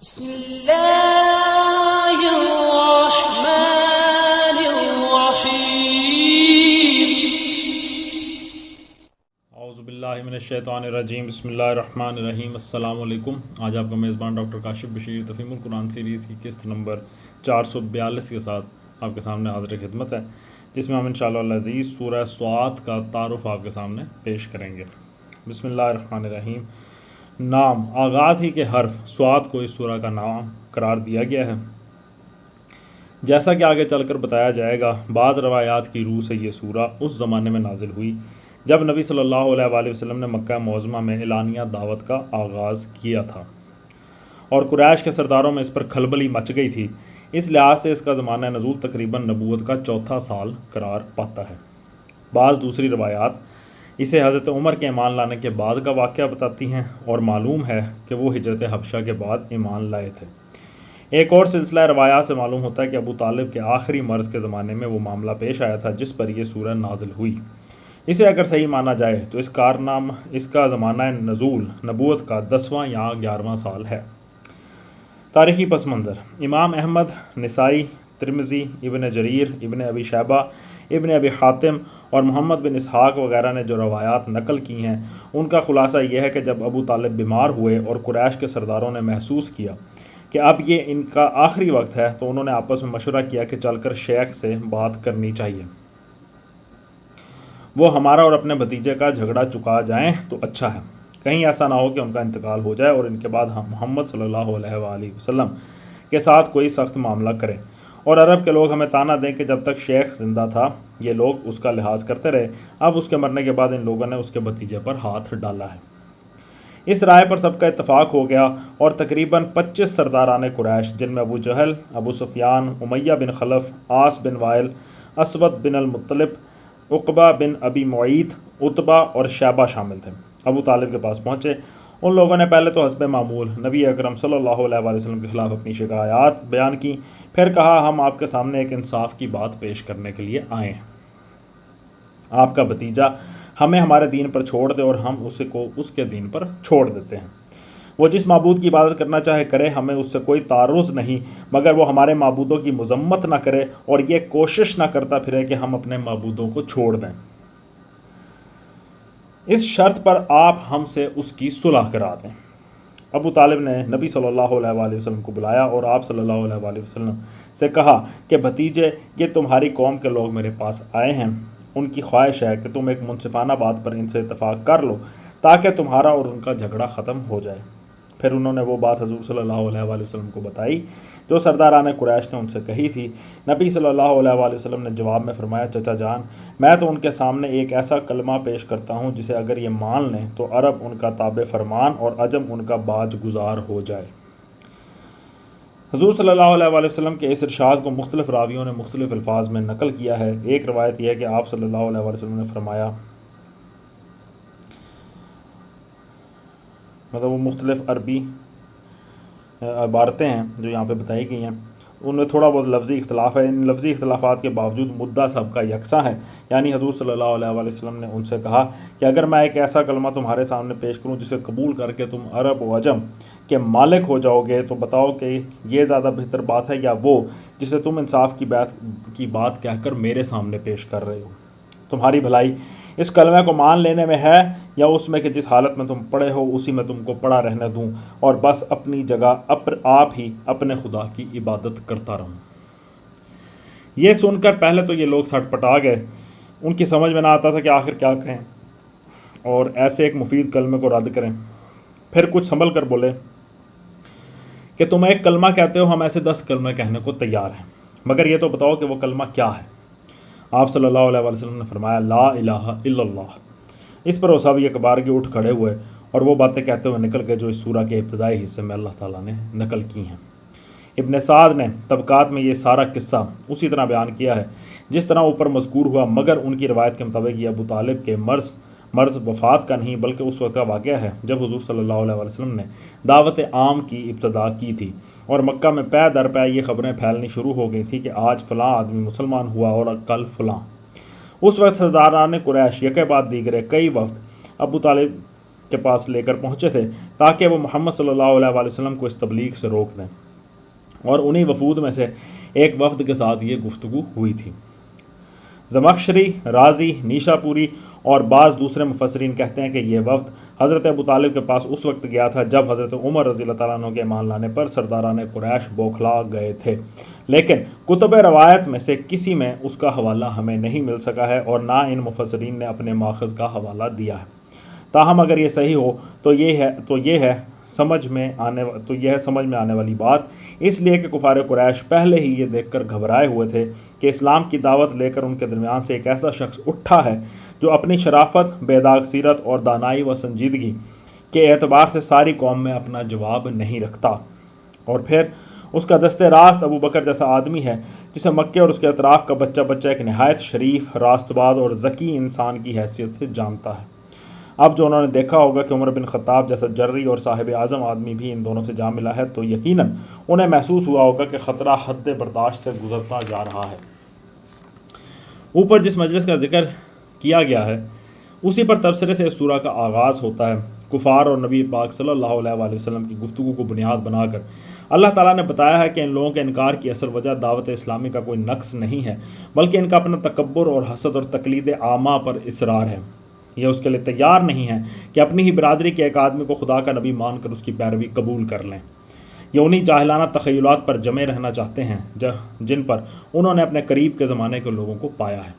بسم اللہ الرحمن الرحیم۔ اعوذ باللہ من الشیطان الرجیم، بسم اللہ الرحمن الرحیم۔ السلام علیکم۔ آج آپ کا میزبان ڈاکٹر کاشف بشیر تفہیم القرآن سیریز کی قسط نمبر 442 کے ساتھ آپ کے سامنے حاضر خدمت ہے، جس میں ہم انشاءاللہ العزیز سورہ صاد کا تعارف آپ کے سامنے پیش کریں گے۔ بسم اللہ الرحمن الرحیم۔ نام، آغاز ہی کے حرف صاد کو اس سورہ کا نام قرار دیا گیا ہے۔ جیسا کہ آگے چل کر بتایا جائے گا، بعض روایات کی روح سے یہ سورہ اس زمانے میں نازل ہوئی جب نبی صلی اللہ علیہ وآلہ وسلم نے مکہ معظمہ میں اعلانیہ دعوت کا آغاز کیا تھا اور قریش کے سرداروں میں اس پر کھلبلی مچ گئی تھی۔ اس لحاظ سے اس کا زمانہ نزول تقریباً نبوت کا چوتھا سال قرار پاتا ہے۔ بعض دوسری روایات اسے حضرت عمر کے ایمان لانے کے بعد کا واقعہ بتاتی ہیں اور معلوم ہے کہ وہ ہجرت حبشہ کے بعد ایمان لائے تھے۔ ایک اور سلسلہ روایات سے معلوم ہوتا ہے کہ ابو طالب کے آخری مرض کے زمانے میں وہ معاملہ پیش آیا تھا جس پر یہ سورہ نازل ہوئی۔ اسے اگر صحیح مانا جائے تو اس کا زمانہ نزول نبوت کا 10واں یا 11واں سال ہے۔ تاریخی پس منظر: امام احمد، نسائی، ترمذی، ابن جریر، ابن ابی شیبہ، ابن ابی حاتم اور محمد بن اسحاق وغیرہ نے جو روایات نقل کی ہیں ان کا خلاصہ یہ ہے کہ جب ابو طالب بیمار ہوئے اور قریش کے سرداروں نے محسوس کیا کہ اب یہ ان کا آخری وقت ہے تو انہوں نے آپس میں مشورہ کیا کہ چل کر شیخ سے بات کرنی چاہیے، وہ ہمارا اور اپنے بھتیجے کا جھگڑا چکا جائیں تو اچھا ہے، کہیں ایسا نہ ہو کہ ان کا انتقال ہو جائے اور ان کے بعد ہم محمد صلی اللہ علیہ وآلہ وسلم کے ساتھ کوئی سخت معاملہ کریں، اور عرب کے لوگ ہمیں تانا دیں کہ جب تک شیخ زندہ تھا یہ لوگ اس کا لحاظ کرتے رہے، اب اس کے مرنے کے بعد ان لوگوں نے اس کے بھتیجے پر ہاتھ ڈالا ہے۔ اس رائے پر سب کا اتفاق ہو گیا اور تقریباً 25 سرداران قریش، جن میں ابو جہل، ابو سفیان، امیہ بن خلف، عاص بن وائل، اسود بن المطلب، عقبہ بن ابی معیط، عتبہ اور شیبہ شامل تھے، ابو طالب کے پاس پہنچے۔ ان لوگوں نے پہلے تو حسب معمول نبی اکرم صلی اللہ علیہ وآلہ وسلم کے خلاف اپنی شکایات بیان کی، پھر کہا ہم آپ کے سامنے ایک انصاف کی بات پیش کرنے کے لیے آئے ہیں۔ آپ کا بھتیجا ہمیں ہمارے دین پر چھوڑ دے اور ہم اسے کو اس کے دین پر چھوڑ دیتے ہیں، وہ جس معبود کی عبادت کرنا چاہے کرے، ہمیں اس سے کوئی تعرض نہیں، مگر وہ ہمارے معبودوں کی مذمت نہ کرے اور یہ کوشش نہ کرتا پھرے کہ ہم اپنے معبودوں کو چھوڑ دیں، اس شرط پر آپ ہم سے اس کی صلح کرا دیں۔ ابو طالب نے نبی صلی اللہ علیہ وآلہ وسلم کو بلایا اور آپ صلی اللہ علیہ وآلہ وسلم سے کہا کہ بھتیجے، یہ تمہاری قوم کے لوگ میرے پاس آئے ہیں، ان کی خواہش ہے کہ تم ایک منصفانہ بات پر ان سے اتفاق کر لو تاکہ تمہارا اور ان کا جھگڑا ختم ہو جائے۔ پھر انہوں نے وہ بات حضور صلی اللہ علیہ وآلہ وسلم کو بتائی جو سرداران قریش نے ان سے کہی تھی۔ نبی صلی اللہ علیہ وآلہ وسلم نے جواب میں فرمایا، چچا جان، میں تو ان کے سامنے ایک ایسا کلمہ پیش کرتا ہوں جسے اگر یہ مان لیں تو عرب ان کا تابع فرمان اور عجم ان کا باج گزار ہو جائے۔ حضور صلی اللہ علیہ وآلہ وسلم کے اس ارشاد کو مختلف راویوں نے مختلف الفاظ میں نقل کیا ہے۔ ایک روایت یہ ہے کہ آپ صلی اللہ علیہ وآلہ وسلم نے فرمایا، مطلب وہ مختلف عربی عبارتیں ہیں جو یہاں پہ بتائی گئی ہیں، ان میں تھوڑا بہت لفظی اختلاف ہے، ان لفظی اختلافات کے باوجود مدعا سب کا یکساں ہے، یعنی حضور صلی اللہ علیہ وآلہ وسلم نے ان سے کہا کہ اگر میں ایک ایسا کلمہ تمہارے سامنے پیش کروں جسے قبول کر کے تم عرب و عجم کے مالک ہو جاؤ گے تو بتاؤ کہ یہ زیادہ بہتر بات ہے یا وہ جسے تم انصاف کی بات کہہ کر میرے سامنے پیش کر رہے ہو؟ تمہاری بھلائی اس کلمے کو مان لینے میں ہے یا اس میں کہ جس حالت میں تم پڑے ہو اسی میں تم کو پڑا رہنے دوں اور بس اپنی جگہ آپ ہی اپنے خدا کی عبادت کرتا رہوں؟ یہ سن کر پہلے تو یہ لوگ سٹ پٹا گئے، ان کی سمجھ میں نہ آتا تھا کہ آخر کیا کہیں اور ایسے ایک مفید کلمے کو رد کریں۔ پھر کچھ سنبھل کر بولے کہ تم ایک کلمہ کہتے ہو، ہم ایسے 10 کلمے کہنے کو تیار ہیں، مگر یہ تو بتاؤ کہ وہ کلمہ کیا ہے؟ آپ صلی اللہ علیہ وآلہ وسلم نے فرمایا، لا الہ الا اللہ۔ اس پر وہ سب یہ کبار کے اٹھ کھڑے ہوئے اور وہ باتیں کہتے ہوئے نکل گئے جو اس سورہ کے ابتدائی حصے میں اللہ تعالیٰ نے نقل کی ہیں۔ ابن سعد نے طبقات میں یہ سارا قصہ اسی طرح بیان کیا ہے جس طرح اوپر مذکور ہوا، مگر ان کی روایت کے مطابق یہ ابو طالب کے مرض وفات کا نہیں بلکہ اس وقت کا واقعہ ہے جب حضور صلی اللہ علیہ وآلہ وسلم نے دعوت عام کی ابتدا کی تھی اور مکہ میں پے در پے یہ خبریں پھیلنی شروع ہو گئی تھی کہ آج فلاں آدمی مسلمان ہوا اور کل فلاں۔ اس وقت سرداران قریش یکے بعد دیگرے کئی وفد ابو طالب کے پاس لے کر پہنچے تھے تاکہ وہ محمد صلی اللہ علیہ وآلہ وسلم کو اس تبلیغ سے روک دیں، اور انہی وفود میں سے ایک وفد کے ساتھ یہ گفتگو ہوئی تھی۔ زمخشری، رازی، نیشا پوری اور بعض دوسرے مفسرین کہتے ہیں کہ یہ وفد حضرت ابو طالب کے پاس اس وقت گیا تھا جب حضرت عمر رضی اللہ تعالیٰ عنہ کے ایمان لانے پر سرداران قریش بوکھلا گئے تھے، لیکن کتب روایت میں سے کسی میں اس کا حوالہ ہمیں نہیں مل سکا ہے اور نہ ان مفسرین نے اپنے ماخذ کا حوالہ دیا ہے۔ تاہم اگر یہ صحیح ہو تو یہ ہے سمجھ میں آنے والی بات، اس لیے کہ کفار قریش پہلے ہی یہ دیکھ کر گھبرائے ہوئے تھے کہ اسلام کی دعوت لے کر ان کے درمیان سے ایک ایسا شخص اٹھا ہے جو اپنی شرافت، بے داغ سیرت اور دانائی و سنجیدگی کے اعتبار سے ساری قوم میں اپنا جواب نہیں رکھتا، اور پھر اس کا دست راست ابو بکر جیسا آدمی ہے جسے مکے اور اس کے اطراف کا بچہ بچہ ایک نہایت شریف، راست باز اور ذکی انسان کی حیثیت سے جانتا ہے۔ اب جو انہوں نے دیکھا ہوگا کہ عمر بن خطاب جیسا جری اور صاحب اعظم آدمی بھی ان دونوں سے جا ملا ہے تو یقیناً انہیں محسوس ہوا ہوگا کہ خطرہ حد برداشت سے گزرتا جا رہا ہے۔ اوپر جس مجلس کا ذکر کیا گیا ہے اسی پر تبصرے سے اس سورہ کا آغاز ہوتا ہے۔ کفار اور نبی پاک صلی اللہ علیہ وآلہ وسلم کی گفتگو کو بنیاد بنا کر اللہ تعالیٰ نے بتایا ہے کہ ان لوگوں کے انکار کی اصل وجہ دعوت اسلامی کا کوئی نقص نہیں ہے، بلکہ ان کا اپنا تکبر اور حسد اور تقلید عامہ پر اصرار ہے۔ یہ اس کے لیے تیار نہیں ہے کہ اپنی ہی برادری کے ایک آدمی کو خدا کا نبی مان کر اس کی پیروی قبول کر لیں۔ یہ انہی جاہلانہ تخیلات پر جمے رہنا چاہتے ہیں جن پر انہوں نے اپنے قریب کے زمانے کے لوگوں کو پایا ہے،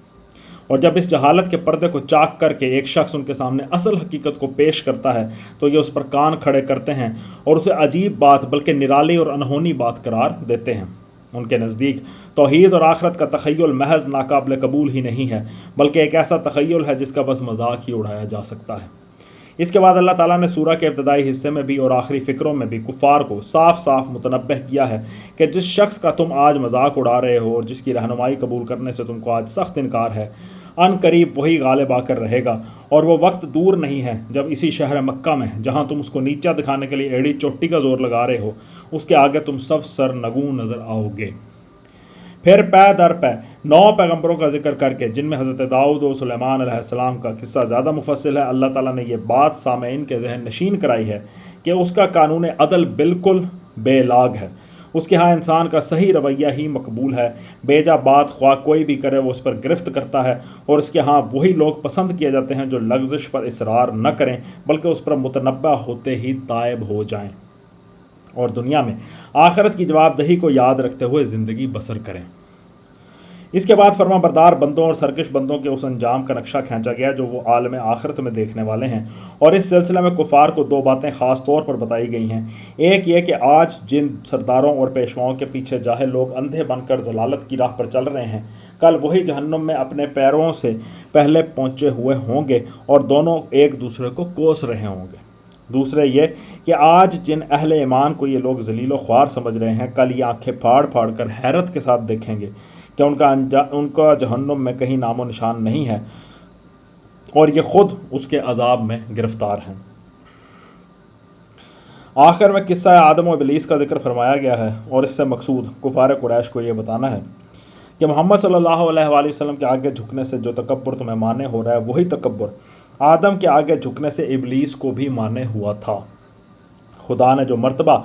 اور جب اس جہالت کے پردے کو چاک کر کے ایک شخص ان کے سامنے اصل حقیقت کو پیش کرتا ہے تو یہ اس پر کان کھڑے کرتے ہیں اور اسے عجیب بات بلکہ نرالی اور انہونی بات قرار دیتے ہیں۔ ان کے نزدیک توحید اور آخرت کا تخیل محض ناقابل قبول ہی نہیں ہے، بلکہ ایک ایسا تخیل ہے جس کا بس مذاق ہی اڑایا جا سکتا ہے۔ اس کے بعد اللہ تعالیٰ نے سورہ کے ابتدائی حصے میں بھی اور آخری فکروں میں بھی کفار کو صاف صاف متنبہ کیا ہے کہ جس شخص کا تم آج مذاق اڑا رہے ہو اور جس کی رہنمائی قبول کرنے سے تم کو آج سخت انکار ہے، ان قریب وہی غالب آ کر رہے گا، اور وہ وقت دور نہیں ہے جب اسی شہر مکہ میں جہاں تم اس کو نیچا دکھانے کے لیے ایڑی چوٹی کا زور لگا رہے ہو، اس کے آگے تم سب سر نگوں نظر آؤ گے۔ پھر پے در پے 9 پیغمبروں کا ذکر کر کے جن میں حضرت داؤد و سلیمان علیہ السلام کا قصہ زیادہ مفصل ہے، اللہ تعالیٰ نے یہ بات سامعین کے ذہن نشین کرائی ہے کہ اس کا قانون عدل بالکل بے لاگ ہے۔ اس کے ہاں انسان کا صحیح رویہ ہی مقبول ہے، بیجا بات خواہ کوئی بھی کرے وہ اس پر گرفت کرتا ہے، اور اس کے ہاں وہی لوگ پسند کیے جاتے ہیں جو لغزش پر اصرار نہ کریں بلکہ اس پر متنبہ ہوتے ہی تائب ہو جائیں اور دنیا میں آخرت کی جواب دہی کو یاد رکھتے ہوئے زندگی بسر کریں۔ اس کے بعد فرما بردار بندوں اور سرکش بندوں کے اس انجام کا نقشہ کھینچا گیا جو وہ عالم آخرت میں دیکھنے والے ہیں، اور اس سلسلے میں کفار کو 2 باتیں خاص طور پر بتائی گئی ہیں۔ ایک یہ کہ آج جن سرداروں اور پیشواؤں کے پیچھے جاہل لوگ اندھے بن کر ضلالت کی راہ پر چل رہے ہیں، کل وہی جہنم میں اپنے پیروں سے پہلے پہنچے ہوئے ہوں گے اور دونوں ایک دوسرے کو کوس رہے ہوں گے۔ دوسرے یہ کہ آج جن اہل ایمان کو یہ لوگ ذلیل و خوار سمجھ رہے ہیں، کل یہ آنکھیں پھاڑ پھاڑ کر حیرت کے ساتھ دیکھیں گے کہ ان کا جہنم میں کہیں نام و نشان نہیں ہے اور یہ خود اس کے عذاب میں گرفتار ہیں۔ آخر میں قصہ آدم و ابلیس کا ذکر فرمایا گیا ہے، اور اس سے مقصود کفار قریش کو یہ بتانا ہے کہ محمد صلی اللہ علیہ وآلہ وسلم کے آگے جھکنے سے جو تکبر تمہیں مانے ہو رہا ہے وہی تکبر آدم کے آگے جھکنے سے ابلیس کو بھی مانے ہوا تھا۔ خدا نے جو مرتبہ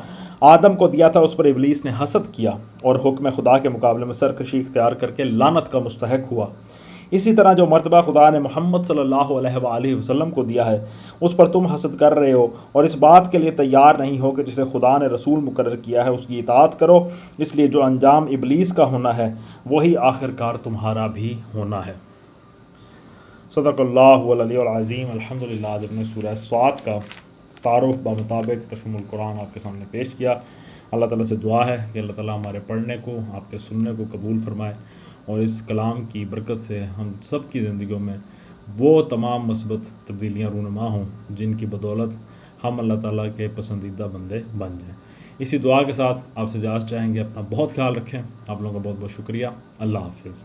آدم کو دیا تھا اس پر ابلیس نے حسد کیا اور حکم خدا کے مقابلے میں سرکشی اختیار کر کے لعنت کا مستحق ہوا۔ اسی طرح جو مرتبہ خدا نے محمد صلی اللہ علیہ وآلہ وسلم کو دیا ہے اس پر تم حسد کر رہے ہو اور اس بات کے لیے تیار نہیں ہو کہ جسے خدا نے رسول مقرر کیا ہے اس کی اطاعت کرو، اس لیے جو انجام ابلیس کا ہونا ہے وہی آخر کار تمہارا بھی ہونا ہے۔ صدق اللہ العلی العظیم۔ الحمدللہ آج اپنے سورہ صاد کا تعارف بمطابق تفہیم القرآن آپ کے سامنے پیش کیا۔ اللہ تعالیٰ سے دعا ہے کہ اللہ تعالیٰ ہمارے پڑھنے کو، آپ کے سننے کو قبول فرمائے، اور اس کلام کی برکت سے ہم سب کی زندگیوں میں وہ تمام مثبت تبدیلیاں رونما ہوں جن کی بدولت ہم اللہ تعالیٰ کے پسندیدہ بندے بن جائیں۔ اسی دعا کے ساتھ آپ سے اجازت چاہیں گے۔ اپنا بہت خیال رکھیں۔ آپ لوگوں کا بہت بہت شکریہ۔ اللہ حافظ۔